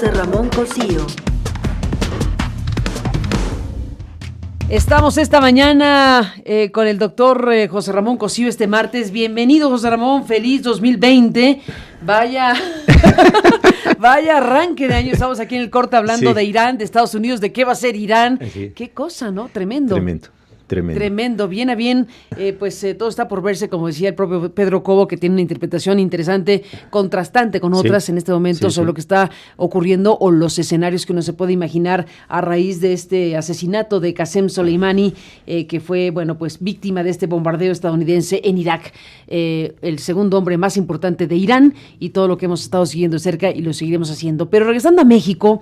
José Ramón Cosío. Estamos esta mañana con el doctor José Ramón Cosío este martes. Bienvenido, José Ramón, feliz 2020. Vaya arranque de año. Estamos aquí en el corte hablando de Irán, de Estados Unidos, de qué va a ser Irán. Qué cosa, ¿no? Tremendo. Tremendo, bien a bien, todo está por verse, como decía el propio Pedro Cobo, que tiene una interpretación interesante, contrastante con otras en este momento sobre lo que está ocurriendo o los escenarios que uno se puede imaginar a raíz de este asesinato de Qasem Soleimani, que fue, víctima de este bombardeo estadounidense en Irak, el segundo hombre más importante de Irán, y todo lo que hemos estado siguiendo de cerca y lo seguiremos haciendo. Pero regresando a México,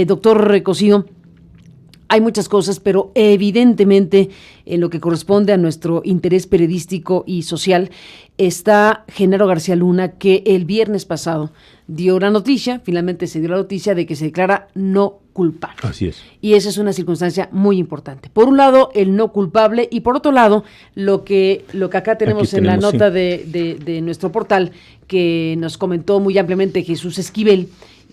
doctor Cosío, hay muchas cosas, pero evidentemente en lo que corresponde a nuestro interés periodístico y social está Genaro García Luna, que el viernes pasado dio la noticia, finalmente se dio la noticia de que se declara no culpable. Así es. Y esa es una circunstancia muy importante. Por un lado, el no culpable, y por otro lado, lo que acá tenemos en la nota de nuestro portal, que nos comentó muy ampliamente Jesús Esquivel,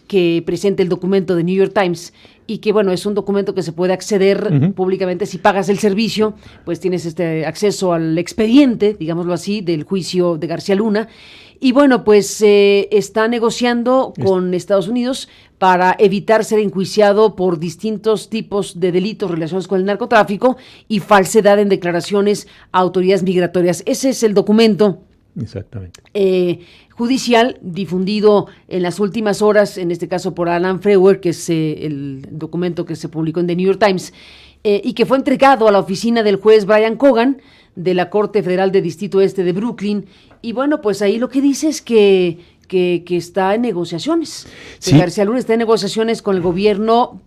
que presenta el documento de New York Times, y que es un documento que se puede acceder públicamente si pagas el servicio, pues tienes acceso al expediente, digámoslo así, del juicio de García Luna. Y está negociando con Estados Unidos para evitar ser enjuiciado por distintos tipos de delitos relacionados con el narcotráfico y falsedad en declaraciones a autoridades migratorias. Ese es el documento. Exactamente. Judicial difundido en las últimas horas, en este caso por Alan Frewer, que es el documento que se publicó en The New York Times, y que fue entregado a la oficina del juez Brian Cogan de la Corte Federal de Distrito Este de Brooklyn. Y ahí lo que dice es que está en negociaciones. Sí. García Luna está en negociaciones con el gobierno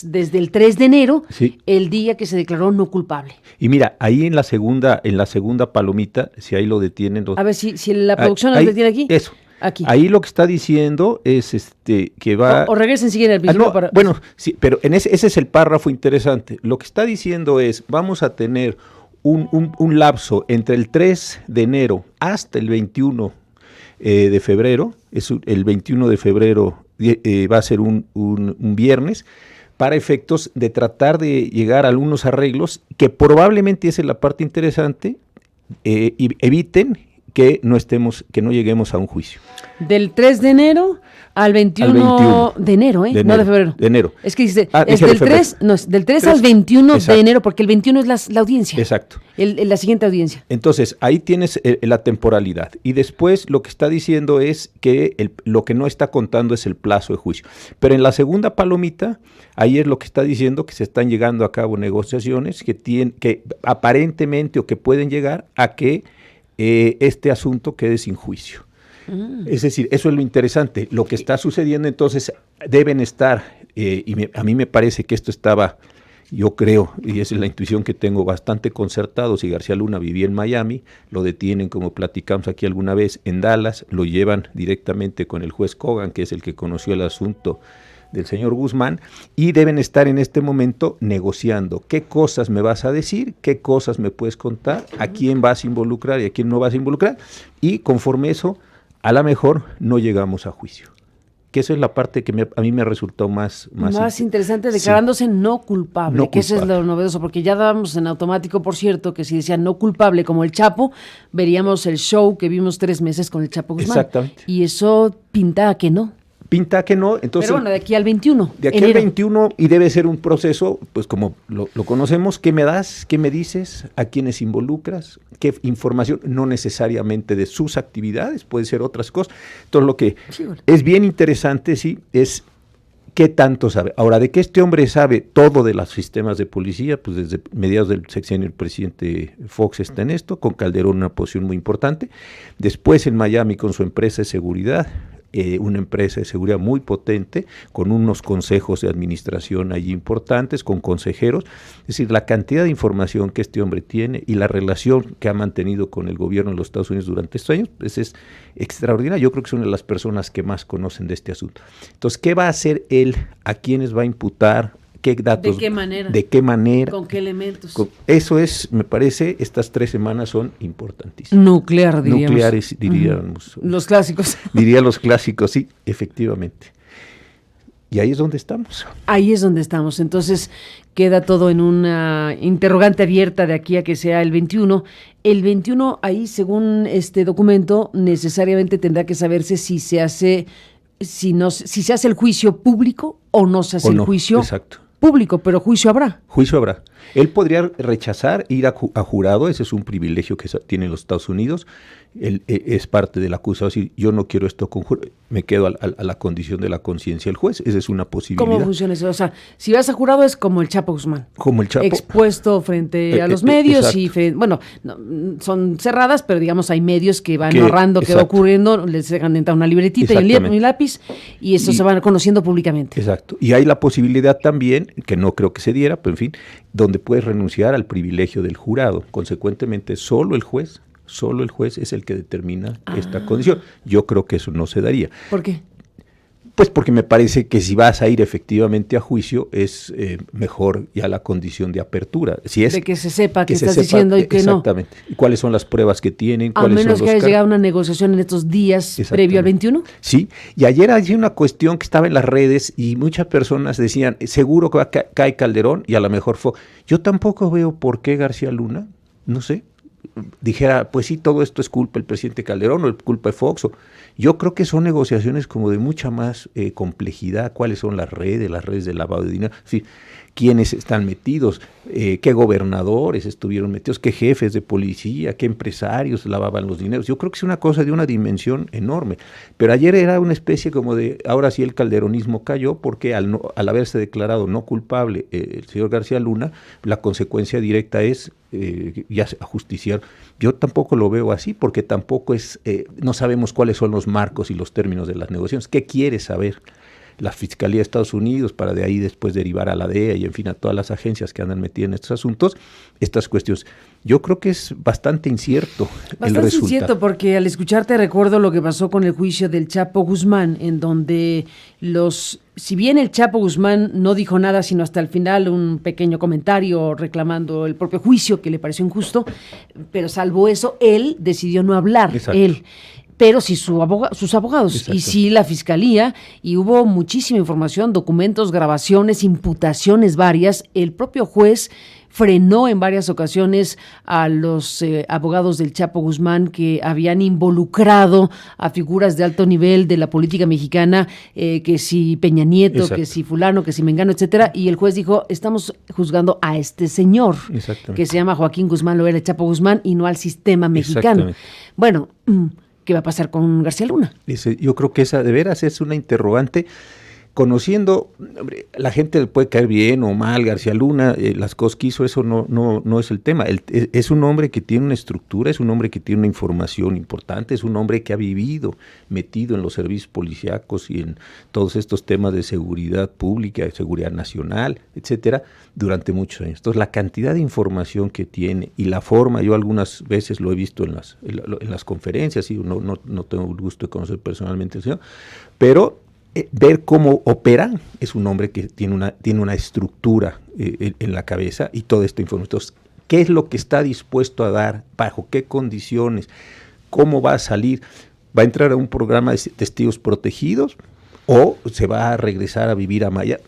desde el 3 de enero, el día que se declaró no culpable. Y mira, ahí en la segunda palomita, si ahí lo detienen. A ver si la producción lo detiene aquí. Eso. Aquí. Ahí lo que está diciendo es que va... O regresen siquiera al principio. Sí, pero ese es el párrafo interesante. Lo que está diciendo es, vamos a tener un lapso entre el 3 de enero hasta el 21 de febrero. El 21 de febrero va a ser un viernes, para efectos de tratar de llegar a algunos arreglos que probablemente, esa es la parte interesante, y eviten que no lleguemos a un juicio. Del 3 de enero al 21 de enero, no de febrero. De enero. Es que dice, es del 3 al 21 exacto. De enero, porque el 21 es la audiencia. Exacto. La siguiente audiencia. Entonces, ahí tienes la temporalidad. Y después lo que está diciendo es que lo que no está contando es el plazo de juicio. Pero en la segunda palomita, ahí es lo que está diciendo que se están llevando a cabo negociaciones que aparentemente o que pueden llegar a que este asunto quede sin juicio. Es decir, eso es lo interesante. Lo que está sucediendo, entonces, deben estar, a mí me parece que esto estaba, yo creo, y esa es la intuición que tengo, bastante concertado. Si García Luna vivía en Miami, lo detienen, como platicamos aquí alguna vez, en Dallas, lo llevan directamente con el juez Cogan, que es el que conoció el asunto del señor Guzmán, y deben estar en este momento negociando qué cosas me vas a decir, qué cosas me puedes contar, a quién vas a involucrar y a quién no vas a involucrar, y conforme eso, a lo mejor no llegamos a juicio. Que esa es la parte que a mí me resultó más interesante, declarándose no culpable, eso es lo novedoso, porque ya dábamos en automático, por cierto, que si decían no culpable como el Chapo, veríamos el show que vimos 3 meses con el Chapo Guzmán. Exactamente. Y eso pinta a que no. Pinta que no, entonces... Pero de aquí al 21. De aquí al 21, y debe ser un proceso, pues como lo conocemos, ¿qué me das? ¿Qué me dices? ¿A quiénes involucras? ¿Qué información? No necesariamente de sus actividades, puede ser otras cosas. Entonces lo que es bien interesante, es qué tanto sabe. Ahora, de que este hombre sabe todo de los sistemas de policía, pues desde mediados del sexenio el presidente Fox está en esto, con Calderón una posición muy importante. Después en Miami con su empresa de seguridad, una empresa de seguridad muy potente, con unos consejos de administración allí importantes, con consejeros. Es decir, la cantidad de información que este hombre tiene y la relación que ha mantenido con el gobierno de los Estados Unidos durante estos años, pues es extraordinaria. Yo creo que es una de las personas que más conocen de este asunto. Entonces, ¿qué va a hacer él? ¿A quiénes va a imputar? ¿Qué datos? ¿De qué manera? ¿De qué manera? ¿Con qué elementos? Eso es, me parece, estas 3 semanas son importantísimas. Nucleares, diríamos. Los clásicos. Diría los clásicos, sí, efectivamente. Y ahí es donde estamos. Ahí es donde estamos. Entonces queda todo en una interrogante abierta de aquí a que sea el 21. El 21 ahí, según este documento, necesariamente tendrá que saberse si se hace, si se hace el juicio público o no se hace el juicio público, pero juicio habrá. Juicio habrá. Él podría rechazar ir a jurado, ese es un privilegio que tienen los Estados Unidos. Él es parte del acusado, si yo no quiero esto con jurado, me quedo a la condición de la conciencia del juez, esa es una posibilidad. ¿Cómo funciona eso? O sea, si vas a jurado es como el Chapo Guzmán. Como el Chapo. Expuesto frente a los medios y, bueno, no, son cerradas, pero digamos hay medios que van narrando qué va ocurriendo, les dejan entrar una libretita y un lápiz y eso se van conociendo públicamente. Exacto. Y hay la posibilidad también, que no creo que se diera, pero en fin, donde puedes renunciar al privilegio del jurado. Consecuentemente, solo el juez es el que determina esta condición. Yo creo que eso no se daría. ¿Por qué? Pues porque me parece que si vas a ir efectivamente a juicio es mejor ya la condición de apertura. Si es de que se sepa qué estás diciendo y que no. Exactamente. ¿Y cuáles son las pruebas que tienen? A menos que haya llegado a una negociación en estos días previo al 21. Sí, y ayer hay una cuestión que estaba en las redes y muchas personas decían, seguro que cae Calderón y a lo mejor fue. Yo tampoco veo por qué García Luna, no sé, dijera, pues sí, todo esto es culpa del presidente Calderón o es culpa de Fox. Yo creo que son negociaciones como de mucha más complejidad, cuáles son las redes de lavado de dinero, en fin, quiénes están metidos, qué gobernadores estuvieron metidos, qué jefes de policía, qué empresarios lavaban los dineros. Yo creo que es una cosa de una dimensión enorme. Pero ayer era una especie como de, ahora sí el calderonismo cayó, porque al haberse declarado no culpable el señor García Luna, la consecuencia directa es ya ajusticiar. Yo tampoco lo veo así, porque tampoco es, no sabemos cuáles son los marcos y los términos de las negociaciones. ¿Qué quiere saber la Fiscalía de Estados Unidos para de ahí después derivar a la DEA y en fin a todas las agencias que andan metidas en estos asuntos, estas cuestiones? Yo creo que es bastante incierto el resultado. Bastante incierto, porque al escucharte recuerdo lo que pasó con el juicio del Chapo Guzmán, en donde si bien el Chapo Guzmán no dijo nada, sino hasta el final un pequeño comentario reclamando el propio juicio que le pareció injusto, pero salvo eso, él decidió no hablar. Exacto. Pero sí sus abogados. Exacto. Y sí la fiscalía, y hubo muchísima información, documentos, grabaciones, imputaciones varias. El propio juez frenó en varias ocasiones a los abogados del Chapo Guzmán que habían involucrado a figuras de alto nivel de la política mexicana, que si Peña Nieto, exacto, que si fulano, que si Mengano, etcétera, y el juez dijo, estamos juzgando a este señor, que se llama Joaquín Guzmán Loera, el Chapo Guzmán, y no al sistema mexicano. Bueno, ¿qué va a pasar con García Luna? Yo creo que esa de veras es una interrogante. Conociendo, hombre, la gente le puede caer bien o mal, García Luna, las cosas que hizo, eso no es el tema. Es un hombre que tiene una estructura, es un hombre que tiene una información importante, es un hombre que ha vivido metido en los servicios policíacos y en todos estos temas de seguridad pública, de seguridad nacional, etcétera, durante muchos años. Entonces, la cantidad de información que tiene y la forma, yo algunas veces lo he visto en las conferencias, y no tengo el gusto de conocer personalmente al señor, pero ver cómo opera, es un hombre que tiene una estructura en la cabeza y toda esta información. Entonces, ¿qué es lo que está dispuesto a dar? ¿Bajo qué condiciones? ¿Cómo va a salir? ¿Va a entrar a un programa de testigos protegidos? ¿O se va a regresar a vivir a Maya?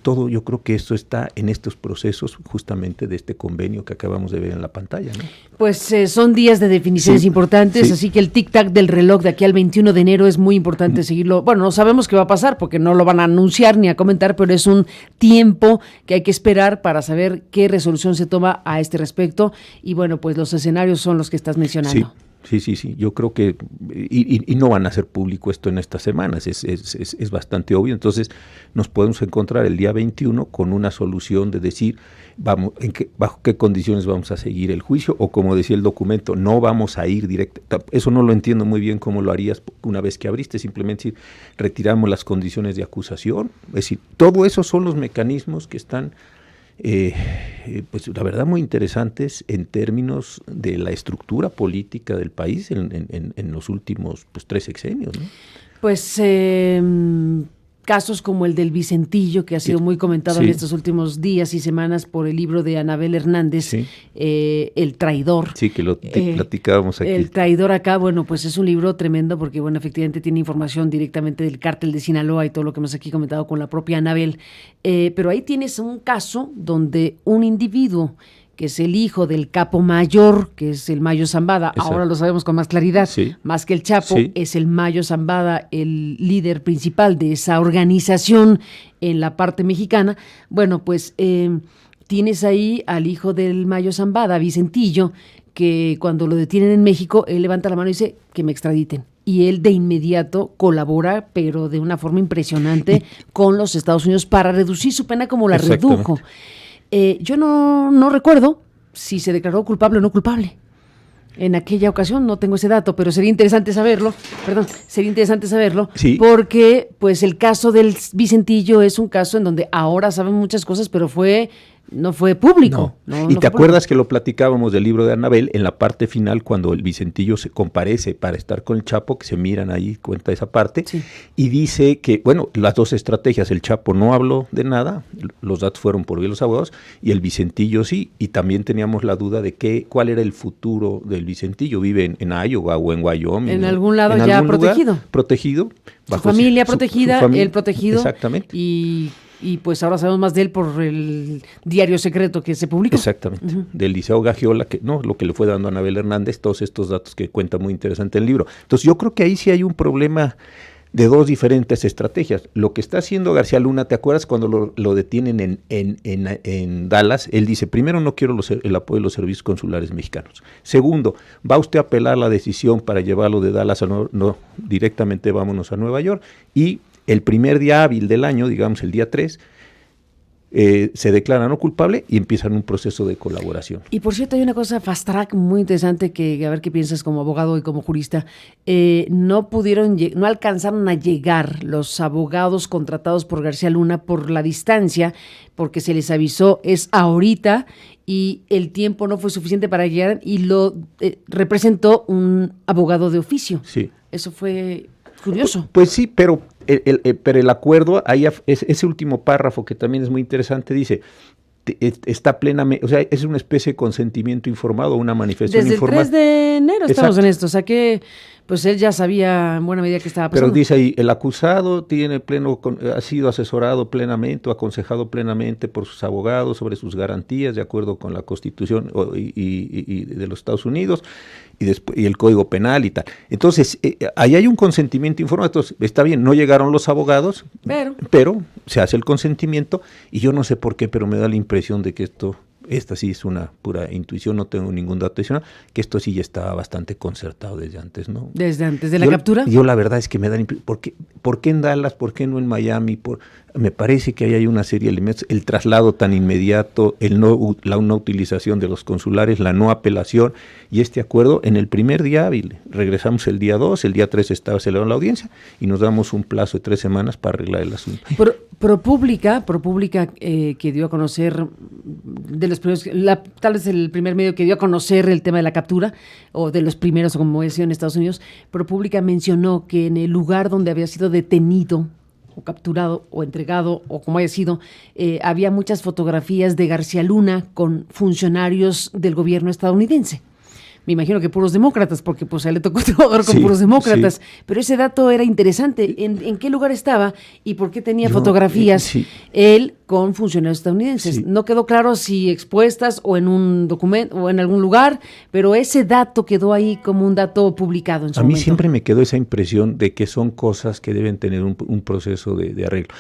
Todo, yo creo que esto está en estos procesos justamente de este convenio que acabamos de ver en la pantalla, ¿no? Pues son días de definiciones importantes, así que el tic-tac del reloj de aquí al 21 de enero es muy importante seguirlo. Bueno, no sabemos qué va a pasar porque no lo van a anunciar ni a comentar, pero es un tiempo que hay que esperar para saber qué resolución se toma a este respecto. Y bueno, pues los escenarios son los que estás mencionando. Sí, yo creo que, y no van a hacer público esto en estas semanas, es bastante obvio. Entonces nos podemos encontrar el día 21 con una solución de decir, bajo qué condiciones vamos a seguir el juicio, o como decía el documento, no vamos a ir directo. Eso no lo entiendo muy bien cómo lo harías una vez que abriste, simplemente decir, retiramos las condiciones de acusación. Es decir, todo eso son los mecanismos que están pues la verdad muy interesantes en términos de la estructura política del país en los últimos 3 sexenios, ¿no? Pues casos como el del Vicentillo, que ha sido muy comentado en estos últimos días y semanas por el libro de Anabel Hernández, El Traidor. Sí, que lo platicábamos aquí. El Traidor acá, bueno, pues es un libro tremendo porque, bueno, efectivamente tiene información directamente del cártel de Sinaloa y todo lo que hemos aquí comentado con la propia Anabel. Pero ahí tienes un caso donde un individuo que es el hijo del capo mayor, que es el Mayo Zambada, ahora lo sabemos con más claridad, más que el Chapo, es el Mayo Zambada el líder principal de esa organización en la parte mexicana. Bueno, pues tienes ahí al hijo del Mayo Zambada, Vicentillo, que cuando lo detienen en México, él levanta la mano y dice que me extraditen. Y él de inmediato colabora, pero de una forma impresionante, con los Estados Unidos para reducir su pena como la redujo. Yo no recuerdo si se declaró culpable o no culpable. En aquella ocasión no tengo ese dato, pero sería interesante saberlo. Porque pues el caso del Vicentillo es un caso en donde ahora saben muchas cosas, pero no fue público. Y te acuerdas que lo platicábamos del libro de Anabel, en la parte final, cuando el Vicentillo se comparece para estar con el Chapo, que se miran ahí, cuenta esa parte, y dice que, bueno, las dos estrategias, el Chapo no habló de nada, los datos fueron por vía de los abogados, y el Vicentillo sí, y también teníamos la duda de cuál era el futuro del Vicentillo. Vive en Iowa o en Wyoming. En algún lado ya protegido. Protegido. Su familia protegida, él protegido. Exactamente. Y pues ahora sabemos más de él por el diario secreto que se publicó. Exactamente, del Liceo Gagiola, lo que le fue dando a Anabel Hernández, todos estos datos que cuenta muy interesante el libro. Entonces yo creo que ahí sí hay un problema de dos diferentes estrategias. Lo que está haciendo García Luna, ¿te acuerdas cuando lo detienen en Dallas? Él dice, primero, no quiero el apoyo de los servicios consulares mexicanos. Segundo, ¿va usted a apelar la decisión para llevarlo de Dallas no, directamente vámonos a Nueva York? Y el primer día hábil del año, digamos el día 3, se declara no culpable y empiezan un proceso de colaboración. Y por cierto, hay una cosa fast track muy interesante que a ver qué piensas como abogado y como jurista. No alcanzaron a llegar los abogados contratados por García Luna por la distancia, porque se les avisó es ahorita y el tiempo no fue suficiente para llegar y lo representó un abogado de oficio. Sí. Eso fue curioso. Pues sí, pero el acuerdo, ahí ese último párrafo que también es muy interesante, dice, está plenamente, o sea, es una especie de consentimiento informado, una manifestación informada. Desde el 3 de enero estamos en esto, o sea que pues él ya sabía en buena medida que estaba pasando. Pero dice ahí, el acusado ha sido asesorado plenamente o aconsejado plenamente por sus abogados sobre sus garantías de acuerdo con la Constitución y de los Estados Unidos y el Código Penal y tal. Entonces, ahí hay un consentimiento informado. Entonces, está bien, no llegaron los abogados, pero se hace el consentimiento y yo no sé por qué, pero me da la impresión de que esta sí es una pura intuición, no tengo ningún dato adicional, que esto sí ya estaba bastante concertado desde antes, ¿no? ¿Desde antes de la captura? Yo la verdad es que me da la impresión, ¿por qué en Dallas? ¿Por qué no en Miami? Me parece que ahí hay una serie de elementos, el traslado tan inmediato, la no utilización de los consulares, la no apelación y este acuerdo en el primer día hábil. Regresamos el día 2, el día 3 estaba celebrando la audiencia y nos damos un plazo de 3 semanas para arreglar el asunto. ProPublica que dio a conocer de los primeros, tal vez el primer medio que dio a conocer el tema de la captura, o de los primeros, como decía en Estados Unidos, ProPublica mencionó que en el lugar donde había sido detenido o capturado o entregado o como haya sido, había muchas fotografías de García Luna con funcionarios del gobierno estadounidense. Me imagino que puros demócratas, porque pues a él le tocó trabajar con puros demócratas. Pero ese dato era interesante. ¿En qué lugar estaba y por qué tenía fotografías él con funcionarios estadounidenses? No quedó claro si expuestas o en un documento o en algún lugar, pero ese dato quedó ahí como un dato publicado en su momento. A mí siempre me quedó esa impresión de que son cosas que deben tener un proceso de arreglo.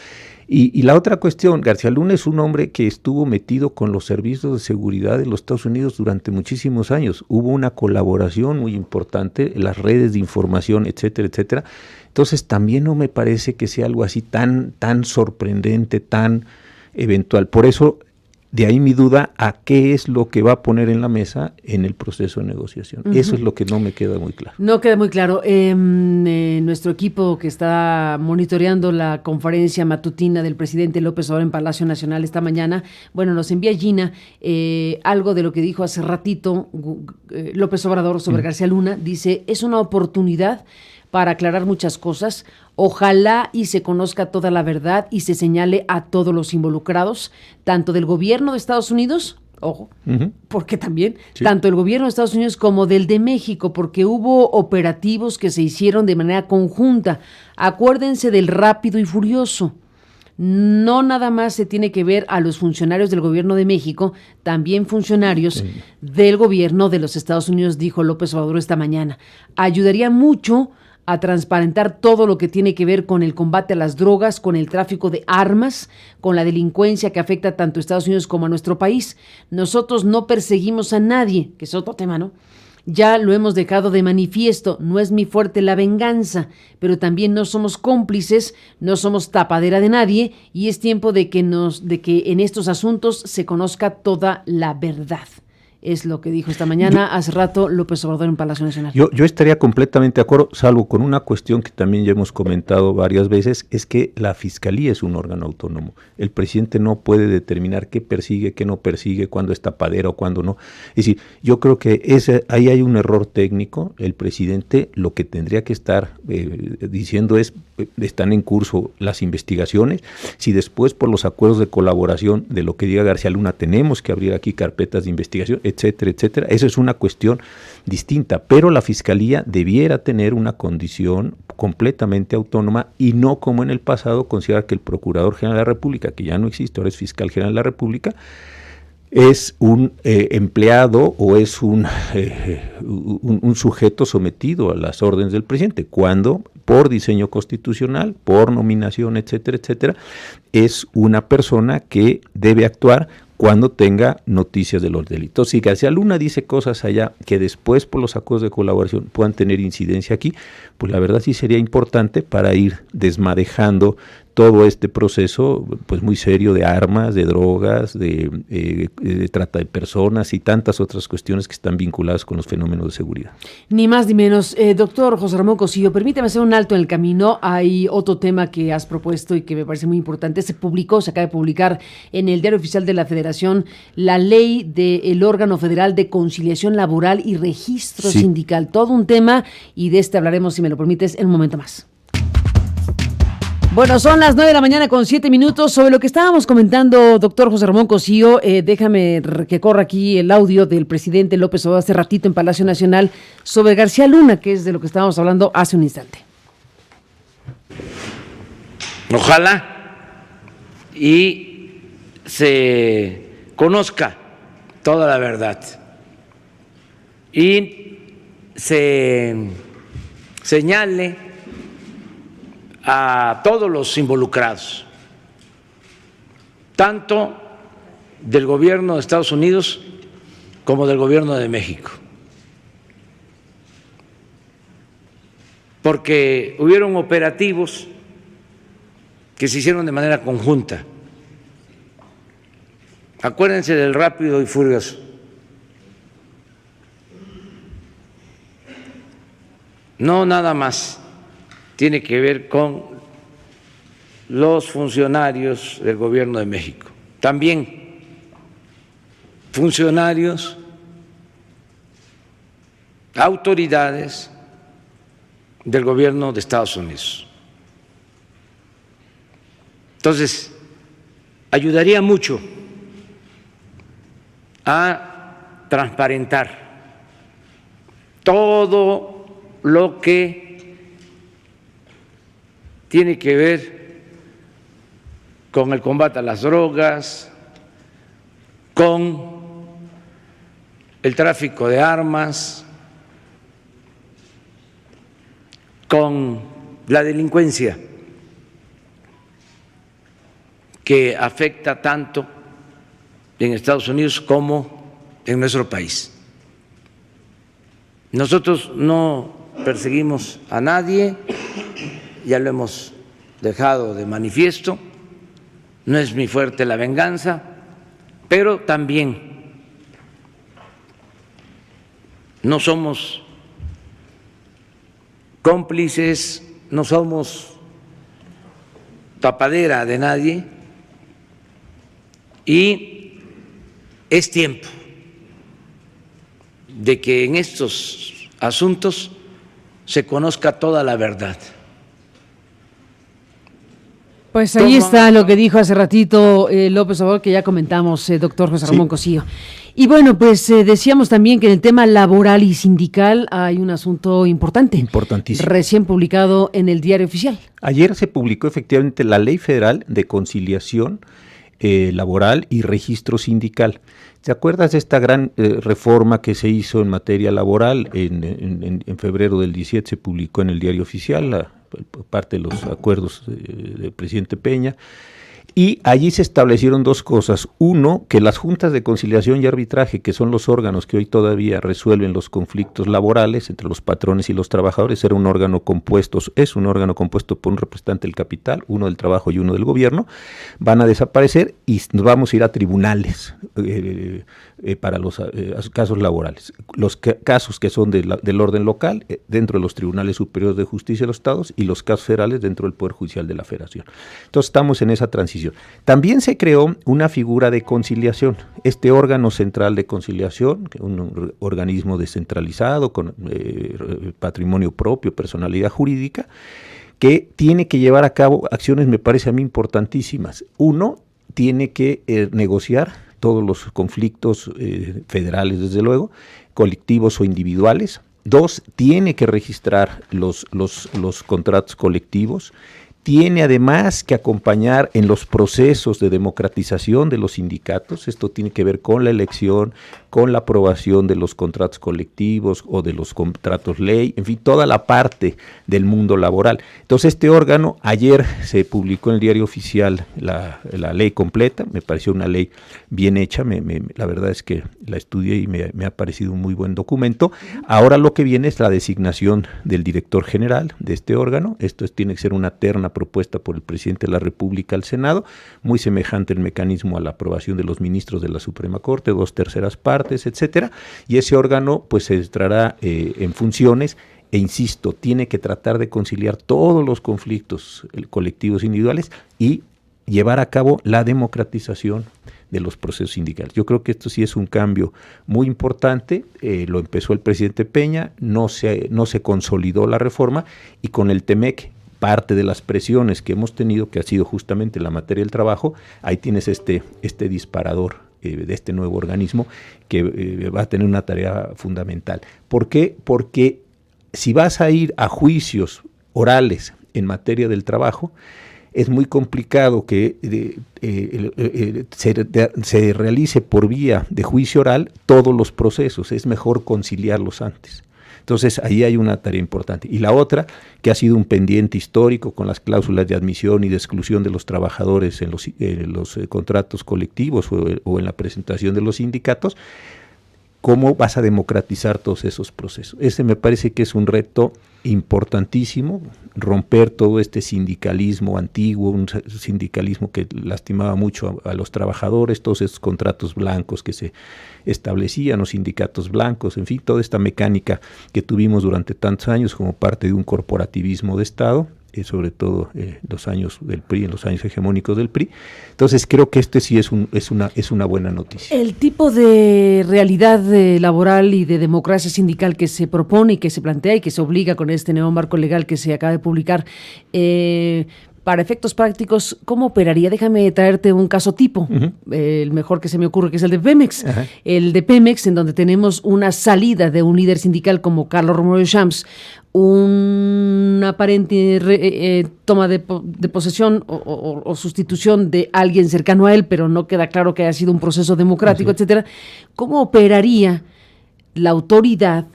Y la otra cuestión, García Luna es un hombre que estuvo metido con los servicios de seguridad de los Estados Unidos durante muchísimos años. Hubo una colaboración muy importante, las redes de información, etcétera, etcétera. Entonces también no me parece que sea algo así tan sorprendente, tan eventual. Por eso, de ahí mi duda a qué es lo que va a poner en la mesa en el proceso de negociación. Eso es lo que no me queda muy claro. No queda muy claro. Nuestro equipo que está monitoreando la conferencia matutina del presidente López Obrador en Palacio Nacional esta mañana, bueno, nos envía Gina algo de lo que dijo hace ratito López Obrador sobre García Luna. Dice, es una oportunidad para aclarar muchas cosas. Ojalá y se conozca toda la verdad y se señale a todos los involucrados, tanto del gobierno de Estados Unidos, ojo, porque también, tanto el gobierno de Estados Unidos como del de México, porque hubo operativos que se hicieron de manera conjunta. Acuérdense del Rápido y Furioso. No nada más se tiene que ver a los funcionarios del gobierno de México, también funcionarios del gobierno de los Estados Unidos, dijo López Obrador esta mañana. Ayudaría mucho a transparentar todo lo que tiene que ver con el combate a las drogas, con el tráfico de armas, con la delincuencia que afecta tanto a Estados Unidos como a nuestro país. Nosotros no perseguimos a nadie, que es otro tema, ¿no? Ya lo hemos dejado de manifiesto, no es mi fuerte la venganza, pero también no somos cómplices, no somos tapadera de nadie y es tiempo de que en estos asuntos se conozca toda la verdad. Es lo que dijo esta mañana, hace rato, López Obrador en Palacio Nacional. Yo estaría completamente de acuerdo, salvo con una cuestión que también ya hemos comentado varias veces, es que la Fiscalía es un órgano autónomo. El presidente no puede determinar qué persigue, qué no persigue, cuándo es tapadera o cuándo no. Es decir, yo creo que ahí hay un error técnico. El presidente lo que tendría que estar diciendo es, están en curso las investigaciones. Si después por los acuerdos de colaboración de lo que diga García Luna tenemos que abrir aquí carpetas de investigación, etcétera, etcétera. Esa es una cuestión distinta, pero la Fiscalía debiera tener una condición completamente autónoma y no como en el pasado considerar que el Procurador General de la República, que ya no existe, ahora es Fiscal General de la República, es un empleado o es un sujeto sometido a las órdenes del presidente, cuando por diseño constitucional, por nominación, etcétera, etcétera, es una persona que debe actuar cuando tenga noticias de los delitos. Si García Luna dice cosas allá que después por los acuerdos de colaboración puedan tener incidencia aquí, pues la verdad sí sería importante para ir desmadejando todo este proceso pues muy serio de armas, de drogas, de trata de personas y tantas otras cuestiones que están vinculadas con los fenómenos de seguridad. Ni más ni menos. Doctor José Ramón Cosío, permítame hacer un alto en el camino. Hay otro tema que has propuesto y que me parece muy importante. Se acaba de publicar en el Diario Oficial de la Federación la ley del órgano federal de conciliación laboral y registro sindical. Todo un tema y de este hablaremos, si me lo permites, en un momento más. Bueno, son las 9:07 a.m. Sobre lo que estábamos comentando, doctor José Ramón Cosío, déjame que corra aquí el audio del presidente López Obrador hace ratito en Palacio Nacional sobre García Luna, que es de lo que estábamos hablando hace un instante. Ojalá y se conozca toda la verdad y se señale a todos los involucrados, tanto del gobierno de Estados Unidos como del gobierno de México, porque hubieron operativos que se hicieron de manera conjunta. Acuérdense del Rápido y Furioso. No nada más tiene que ver con los funcionarios del gobierno de México, también funcionarios, autoridades del gobierno de Estados Unidos. Entonces, ayudaría mucho a transparentar todo lo que tiene que ver con el combate a las drogas, con el tráfico de armas, con la delincuencia que afecta tanto en Estados Unidos como en nuestro país. Nosotros no perseguimos a nadie, ya lo hemos dejado de manifiesto, no es mi fuerte la venganza, pero también no somos cómplices, no somos tapadera de nadie y es tiempo de que en estos asuntos se conozca toda la verdad. Pues ahí está lo que dijo hace ratito López Obrador, que ya comentamos, doctor José Ramón Cosío. Y bueno, pues decíamos también que en el tema laboral y sindical hay un asunto importante. Importantísimo. Recién publicado en el Diario Oficial. Ayer se publicó efectivamente la Ley Federal de Conciliación Laboral y Registro Sindical. ¿Te acuerdas de esta gran reforma que se hizo en materia laboral? En febrero del 17 se publicó en el Diario Oficial parte de los acuerdos del presidente Peña, y allí se establecieron dos cosas. Uno, que las juntas de conciliación y arbitraje, que son los órganos que hoy todavía resuelven los conflictos laborales entre los patrones y los trabajadores, es un órgano compuesto por un representante del capital, uno del trabajo y uno del gobierno, van a desaparecer y nos vamos a ir a tribunales para los casos laborales. Los casos que son del orden local, dentro de los tribunales superiores de justicia de los estados, y los casos federales dentro del Poder Judicial de la Federación. Entonces estamos en esa transición. También se creó una figura de conciliación, este órgano central de conciliación, un organismo descentralizado con patrimonio propio, personalidad jurídica, que tiene que llevar a cabo acciones, me parece a mí, importantísimas. Uno, tiene que negociar todos los conflictos federales, desde luego, colectivos o individuales. Dos, tiene que registrar los contratos colectivos. Tiene además que acompañar en los procesos de democratización de los sindicatos. Esto tiene que ver con la elección, con la aprobación de los contratos colectivos o de los contratos ley, en fin, toda la parte del mundo laboral. Entonces este órgano, ayer se publicó en el Diario Oficial la ley completa, me pareció una ley bien hecha, la verdad es que la estudié y me ha parecido un muy buen documento. Ahora lo que viene es la designación del director general de este órgano. Esto tiene que ser una terna propuesta por el presidente de la República al Senado, muy semejante el mecanismo a la aprobación de los ministros de la Suprema Corte, 2/3 partes, etcétera, y ese órgano pues se entrará en funciones e insisto, tiene que tratar de conciliar todos los conflictos colectivos individuales y llevar a cabo la democratización de los procesos sindicales. Yo creo que esto sí es un cambio muy importante, lo empezó el presidente Peña, no se consolidó la reforma, y con el TEMEC, parte de las presiones que hemos tenido, que ha sido justamente la materia del trabajo, ahí tienes este disparador de este nuevo organismo que va a tener una tarea fundamental. ¿Por qué? Porque si vas a ir a juicios orales en materia del trabajo, es muy complicado que se realice por vía de juicio oral todos los procesos, es mejor conciliarlos antes. Entonces, ahí hay una tarea importante. Y la otra, que ha sido un pendiente histórico con las cláusulas de admisión y de exclusión de los trabajadores en los contratos colectivos o en la presentación de los sindicatos, ¿cómo vas a democratizar todos esos procesos? Ese me parece que es un reto importantísimo, romper todo este sindicalismo antiguo, un sindicalismo que lastimaba mucho a los trabajadores, todos esos contratos blancos que se establecían, los sindicatos blancos, en fin, toda esta mecánica que tuvimos durante tantos años como parte de un corporativismo de Estado, sobre todo los años del PRI, en los años hegemónicos del PRI. Entonces creo que este sí es una buena noticia. El tipo de realidad laboral y de democracia sindical que se propone y que se plantea y que se obliga con este nuevo marco legal que se acaba de publicar, para efectos prácticos, ¿cómo operaría? Déjame traerte un caso tipo, el mejor que se me ocurre, que es el de Pemex. El de Pemex, en donde tenemos una salida de un líder sindical como Carlos Romero Champs, una aparente toma de posesión o sustitución de alguien cercano a él, pero no queda claro que haya sido un proceso democrático, etcétera. ¿Cómo operaría la autoridad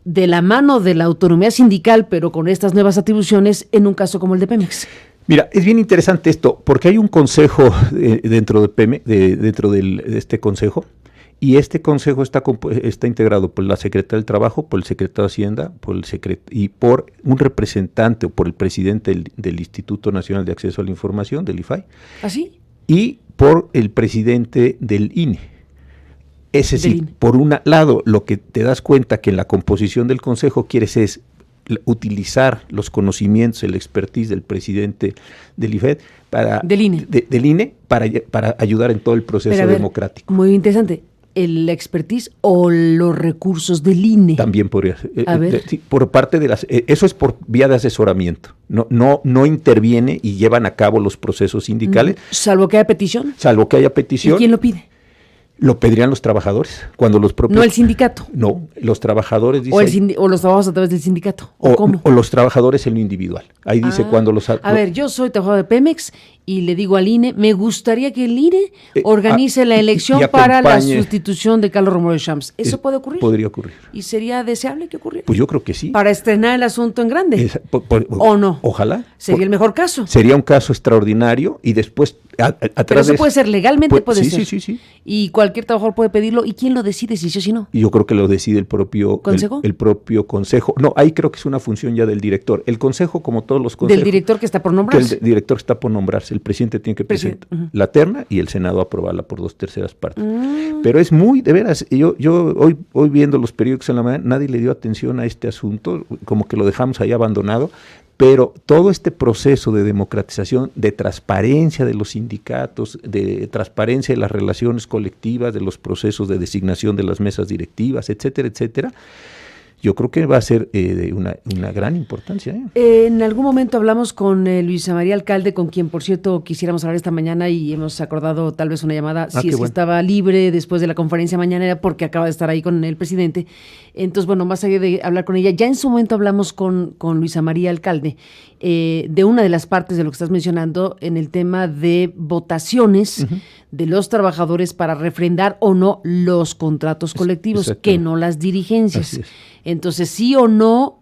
de la mano de la autonomía sindical, pero con estas nuevas atribuciones, en un caso como el de Pemex? Mira, es bien interesante esto, porque hay un consejo dentro de Pemex, dentro de este consejo, y este consejo está integrado por la Secretaría del Trabajo, por el Secretario de Hacienda, y por un representante o por el presidente del Instituto Nacional de Acceso a la Información, del IFAI. ¿Ah, sí? Y por el presidente del INE. Es decir, por un lado, lo que te das cuenta que en la composición del consejo quieres es utilizar los conocimientos, el expertise del presidente del IFED del INE para ayudar en todo el proceso democrático. Muy interesante. el expertise o los recursos del INE? También podría ser. A ver. Sí, por parte de las... eso es por vía de asesoramiento. No interviene y llevan a cabo los procesos sindicales. Salvo que haya petición. Salvo que haya petición. ¿Y quién lo pide? Lo pedirían los trabajadores, cuando los propios... No el sindicato. No, los trabajadores dicen... O los trabajadores a través del sindicato. ¿O cómo? O los trabajadores en lo individual. Ahí dice cuando los... A ver, yo soy trabajador de Pemex y le digo al INE, me gustaría que el INE organice la elección para la sustitución de Carlos Romero Champs. ¿Eso puede ocurrir? Podría ocurrir. ¿Y sería deseable que ocurriera? Pues yo creo que sí. Para estrenar el asunto en grande. ¿O no? Ojalá. Sería el mejor caso. Sería un caso extraordinario y después... Pero eso puede ser legalmente, puede ser. Sí. Y cualquier trabajador puede pedirlo. ¿Y quién lo decide si sí o si no? Y yo creo que lo decide el propio ¿Consejo? El propio consejo. No, ahí creo que es una función ya del director. El consejo, como todos los consejos... Del director que está por nombrarse. El director está por nombrarse. El presidente tiene que presentar la terna y el Senado aprobarla por 2/3 partes. Pero es muy, de veras, yo hoy viendo los periódicos en la mañana, nadie le dio atención a este asunto, como que lo dejamos ahí abandonado. Pero todo este proceso de democratización, de transparencia de los sindicatos, de transparencia de las relaciones colectivas, de los procesos de designación de las mesas directivas, etcétera, etcétera, yo creo que va a ser de una gran importancia. En algún momento hablamos con Luisa María Alcalde, con quien, por cierto, quisiéramos hablar esta mañana y hemos acordado tal vez una llamada, si es que estaba libre después de la conferencia mañanera, porque acaba de estar ahí con el presidente. Entonces, bueno, más allá de hablar con ella, ya en su momento hablamos con Luisa María Alcalde de una de las partes de lo que estás mencionando en el tema de votaciones de los trabajadores para refrendar o no los contratos colectivos, que no las dirigencias. Entonces, sí o no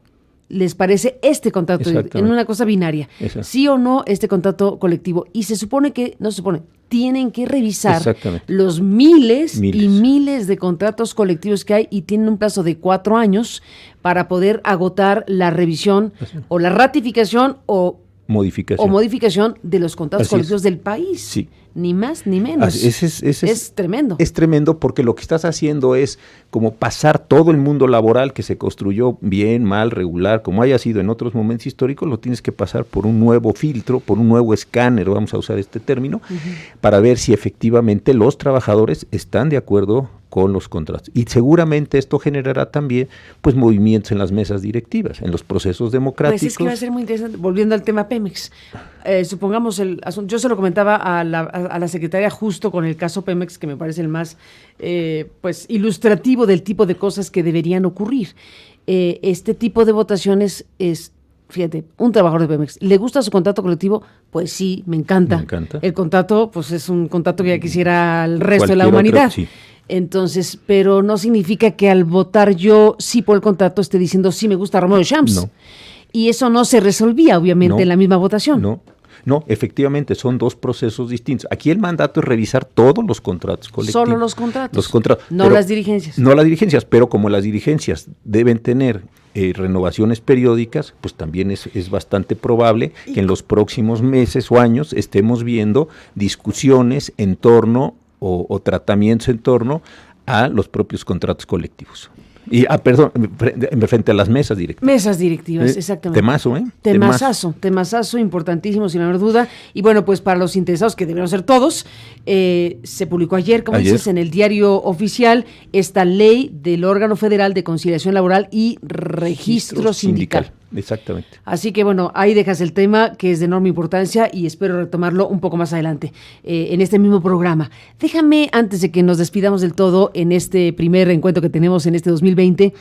les parece este contrato, en una cosa binaria, sí o no este contrato colectivo. Y se supone que, no se supone, tienen que revisar los miles y miles de contratos colectivos que hay y tienen un plazo de 4 años para poder agotar la revisión o la ratificación o modificación de los contratos colectivos del país. Sí. Ni más ni menos. Es tremendo. Es tremendo porque lo que estás haciendo es como pasar todo el mundo laboral que se construyó bien, mal, regular, como haya sido en otros momentos históricos, lo tienes que pasar por un nuevo filtro, por un nuevo escáner, vamos a usar este término, para ver si efectivamente los trabajadores están de acuerdo con los contratos. Y seguramente esto generará también pues movimientos en las mesas directivas, en los procesos democráticos. Pues es que va a ser muy interesante, volviendo al tema Pemex. Supongamos el asunto, yo se lo comentaba a la secretaria justo con el caso Pemex, que me parece el más pues ilustrativo del tipo de cosas que deberían ocurrir. Este tipo de votaciones es, fíjate, un trabajador de Pemex, ¿le gusta su contrato colectivo? Pues sí, me encanta. Me encanta. El contrato, pues es un contrato que ya quisiera el resto de la humanidad. Sí. Entonces, pero no significa que al votar yo sí por el contrato esté diciendo sí me gusta Romero Champs. No. Y eso no se resolvía, obviamente, en la misma votación. No, efectivamente, son dos procesos distintos. Aquí el mandato es revisar todos los contratos colectivos. Solo los contratos. No las dirigencias. No las dirigencias, pero como las dirigencias deben tener renovaciones periódicas, pues también es bastante probable que en los próximos meses o años estemos viendo discusiones en torno o tratamientos en torno a los propios contratos colectivos. Y, frente a las mesas directivas. Mesas directivas, exactamente. Temazazo, importantísimo, sin haber duda. Y bueno, pues para los interesados, que debieron ser todos, se publicó ayer, como dices, en el diario oficial, esta ley del órgano federal de conciliación laboral y registro sindical. Exactamente. Así que bueno, ahí dejas el tema, que es de enorme importancia, y espero retomarlo un poco más adelante en este mismo programa. Déjame, antes de que nos despidamos del todo en este primer encuentro que tenemos en este 2020,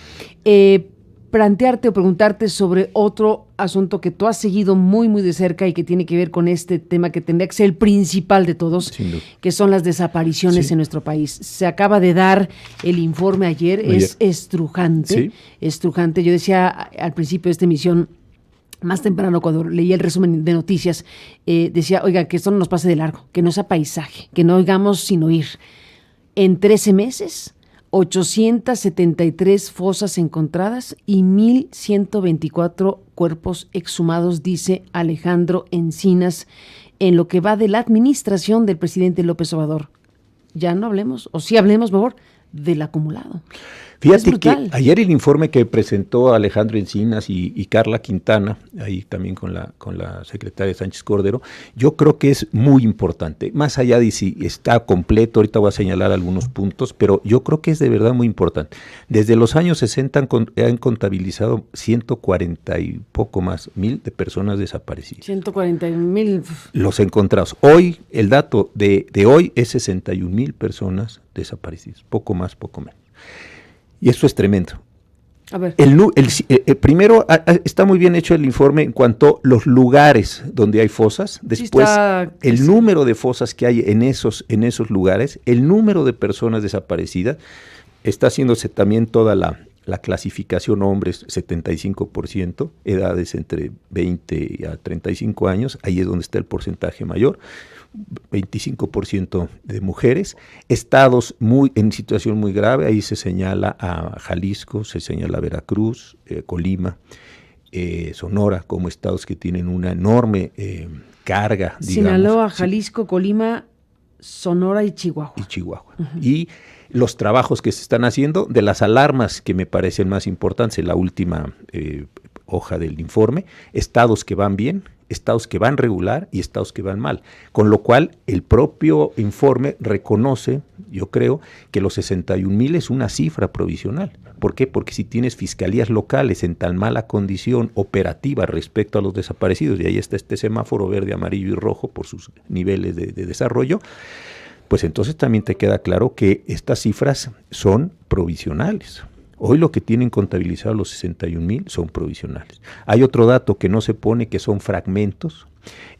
plantearte o preguntarte sobre otro asunto que tú has seguido muy, muy de cerca y que tiene que ver con este tema que tendría que ser el principal de todos, que son las desapariciones en nuestro país. Se acaba de dar el informe ayer. Es estrujante, estrujante. Yo decía al principio de esta emisión, más temprano cuando leía el resumen de noticias, decía, oiga, que esto no nos pase de largo, que no sea paisaje, que no oigamos sin oír. En 13 meses... 873 fosas encontradas y 1,124 cuerpos exhumados, dice Alejandro Encinas, en lo que va de la administración del presidente López Obrador. Ya no hablemos, o sí hablemos mejor, del acumulado. Fíjate que ayer el informe que presentó Alejandro Encinas y Carla Quintana, ahí también con la secretaria Sánchez Cordero, yo creo que es muy importante. Más allá de si está completo, ahorita voy a señalar algunos puntos, pero yo creo que es de verdad muy importante. Desde los años 60 han contabilizado 140 y poco más mil de personas desaparecidas. 140,000. Los encontrados. Hoy, el dato de hoy es 61,000 personas desaparecidas. Poco más, poco menos. Y eso es tremendo. A ver. Primero, está muy bien hecho el informe en cuanto a los lugares donde hay fosas. Después, el número de fosas que hay en esos lugares, el número de personas desaparecidas. Está haciéndose también toda la clasificación hombres, 75%, edades entre 20 a 35 años, ahí es donde está el porcentaje mayor. 25% de mujeres, estados en situación muy grave, ahí se señala a Jalisco, se señala a Veracruz, Colima, Sonora, como estados que tienen una enorme carga. Sinaloa, Jalisco, Colima, Sonora y Chihuahua. Uh-huh. Y los trabajos que se están haciendo, de las alarmas que me parecen más importantes, en la última hoja del informe, estados que van bien, estados que van regular y estados que van mal. Con lo cual, el propio informe reconoce, yo creo, que los 61,000 es una cifra provisional. ¿Por qué? Porque si tienes fiscalías locales en tan mala condición operativa respecto a los desaparecidos, y ahí está este semáforo verde, amarillo y rojo por sus niveles de desarrollo, pues entonces también te queda claro que estas cifras son provisionales. Hoy lo que tienen contabilizado los 61,000 son provisionales. Hay otro dato que no se pone, que son fragmentos.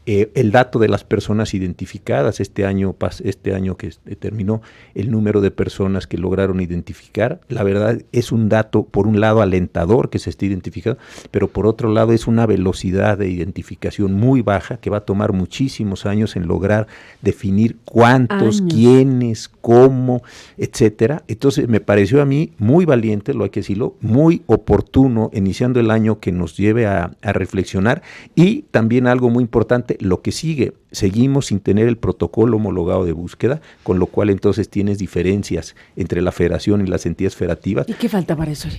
El dato de las personas identificadas, este año que terminó, el número de personas que lograron identificar, la verdad es un dato, por un lado, alentador que se esté identificando, pero por otro lado es una velocidad de identificación muy baja que va a tomar muchísimos años en lograr definir cuántos, quiénes, cómo, etcétera. Entonces me pareció a mí muy valiente, lo hay que decirlo, muy oportuno, iniciando el año, que nos lleve a reflexionar. Y también algo muy importante, lo que sigue, seguimos sin tener el protocolo homologado de búsqueda, con lo cual entonces tienes diferencias entre la federación y las entidades federativas. ¿Y qué falta para eso?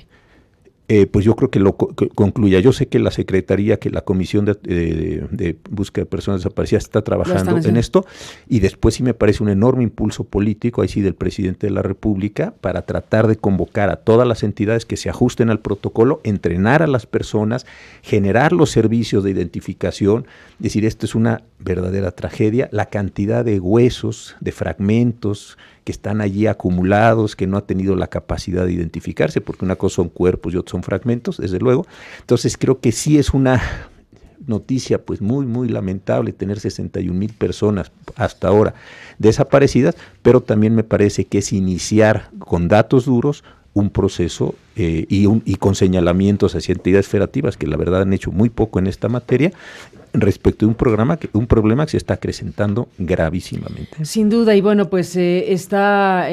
Pues yo creo que lo concluya. Yo sé que la Secretaría, que la Comisión de Búsqueda de Personas Desaparecidas está trabajando en esto, y después sí me parece un enorme impulso político, ahí sí, del presidente de la República, para tratar de convocar a todas las entidades que se ajusten al protocolo, entrenar a las personas, generar los servicios de identificación. Es decir, esto es una verdadera tragedia, la cantidad de huesos, de fragmentos que están allí acumulados, que no ha tenido la capacidad de identificarse, porque una cosa son cuerpos y otra son fragmentos, desde luego. Entonces creo que sí es una noticia pues muy, muy lamentable tener 61,000 personas hasta ahora desaparecidas, pero también me parece que es iniciar con datos duros un proceso y con señalamientos hacia entidades federativas que la verdad han hecho muy poco en esta materia, respecto de un problema que se está acrecentando gravísimamente. Sin duda, y bueno, pues está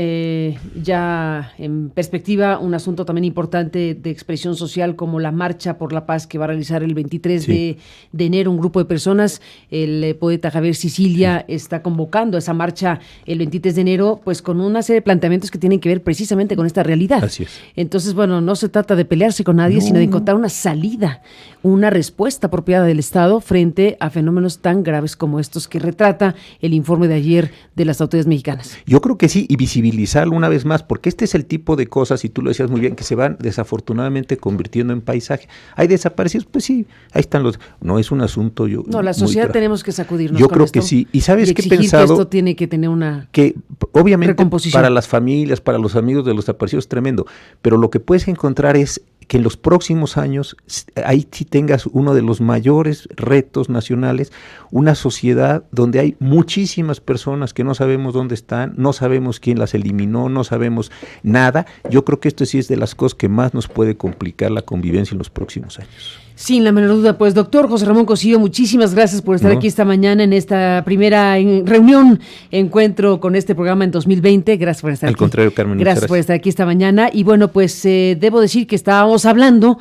ya en perspectiva un asunto también importante de expresión social, como la Marcha por la Paz que va a realizar el 23 de enero un grupo de personas. El poeta Javier Sicilia está convocando a esa marcha el 23 de enero, pues con una serie de planteamientos que tienen que ver precisamente con esta realidad. Así es. Entonces, bueno, no se trata de pelearse con nadie, sino de encontrar una salida, una respuesta apropiada del Estado frente a fenómenos tan graves como estos que retrata el informe de ayer de las autoridades mexicanas. Yo creo que sí, y visibilizarlo una vez más, porque este es el tipo de cosas, y tú lo decías muy bien, que se van desafortunadamente convirtiendo en paisaje. Hay desaparecidos, pues sí, ahí están los... No es un asunto... No, la sociedad tenemos que sacudirnos. Yo creo que sí. Y ¿sabes qué he pensado? Que esto tiene que tener una que obviamente para las familias, para los amigos de los desaparecidos es tremendo, pero lo que puedes encontrar es que en los próximos años ahí sí tengas uno de los mayores retos nacionales, una sociedad donde hay muchísimas personas que no sabemos dónde están, no sabemos quién las eliminó, no sabemos nada. Yo creo que esto sí es de las cosas que más nos puede complicar la convivencia en los próximos años. Sin la menor duda, pues doctor José Ramón Cosío, muchísimas gracias por estar aquí esta mañana en esta primera encuentro con este programa en 2020. Gracias por estar aquí. Al contrario, Carmen. Gracias por estar aquí esta mañana. Y bueno, pues debo decir que estábamos hablando